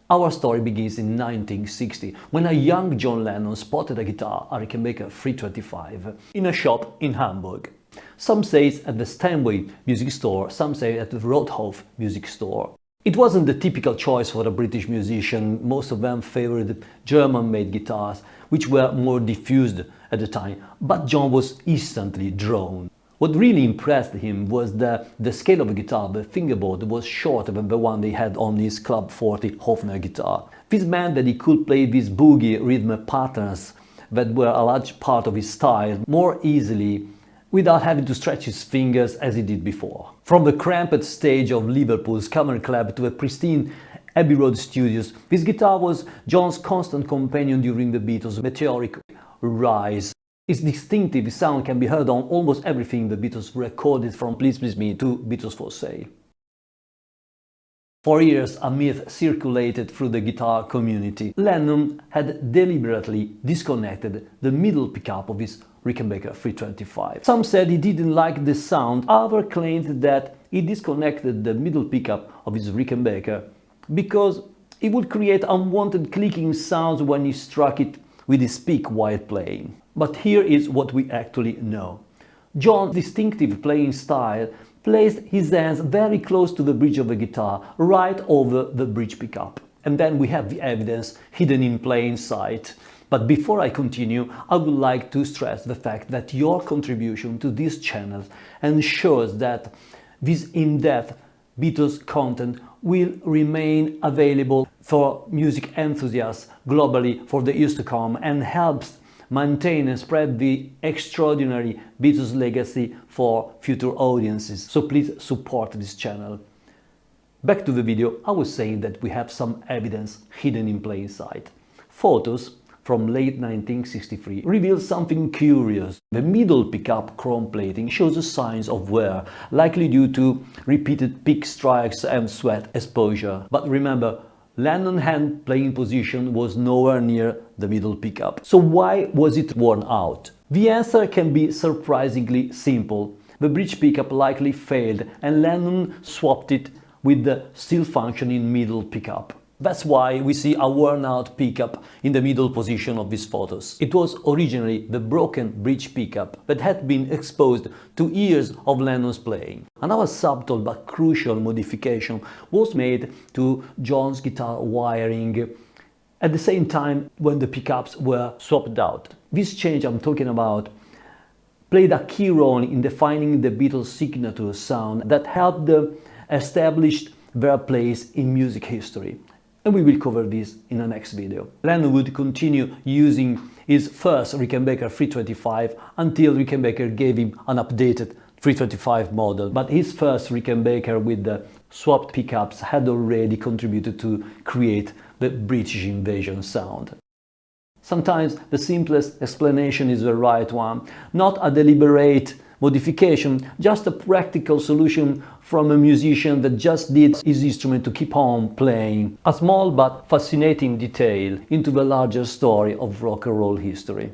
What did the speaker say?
Our story begins in 1960, when a young John Lennon spotted a guitar, a Rickenbacker 325, in a shop in Hamburg. Some say it's at the Steinway music store, some say at the Rothof music store. It wasn't the typical choice for a British musician. Most of them favored German-made guitars, which were more diffused at the time, but John was instantly drawn. What really impressed him was that the scale of the guitar, the fingerboard, was shorter than the one they had on his Club 40 Hofner guitar. This meant that he could play these boogie rhythm patterns that were a large part of his style more easily without having to stretch his fingers as he did before. From the cramped stage of Liverpool's Camera Club to the pristine Abbey Road studios, this guitar was John's constant companion during the Beatles' meteoric rise. Its distinctive sound can be heard on almost everything the Beatles recorded, from Please Please Me to Beatles for Sale. For years, a myth circulated through the guitar community. Lennon had deliberately disconnected the middle pickup of his Rickenbacker 325. Some said he didn't like the sound, others claimed that he disconnected the middle pickup of his Rickenbacker because it would create unwanted clicking sounds when he struck it with his pick while playing. But here is what we actually know. John's distinctive playing style placed his hands very close to the bridge of the guitar, right over the bridge pickup. And then we have the evidence hidden in plain sight. But before I continue, I would like to stress the fact that your contribution to this channel ensures that this in-depth Beatles content will remain available for music enthusiasts globally for the years to come, and helps maintain and spread the extraordinary Beatles legacy for future audiences. So please support this channel. Back to the video, I was saying that we have some evidence hidden in plain sight. Photos from late 1963 reveal something curious. The middle pickup chrome plating shows signs of wear, likely due to repeated pick strikes and sweat exposure. But remember, Lennon's hand playing position was nowhere near the middle pickup. So why was it worn out? The answer can be surprisingly simple. The bridge pickup likely failed and Lennon swapped it with the still functioning middle pickup. That's why we see a worn-out pickup in the middle position of these photos. It was originally the broken bridge pickup that had been exposed to years of Lennon's playing. Another subtle but crucial modification was made to John's guitar wiring at the same time when the pickups were swapped out. This change I'm talking about played a key role in defining the Beatles' signature sound that helped them establish their place in music history. And we will cover this in the next video. Lennon would continue using his first Rickenbacker 325 until Rickenbacker gave him an updated 325 model, but his first Rickenbacker with the swapped pickups had already contributed to create the British Invasion sound. Sometimes the simplest explanation is the right one, not a deliberate modification, just a practical solution from a musician that just needs his instrument to keep on playing. A small but fascinating detail into the larger story of rock and roll history.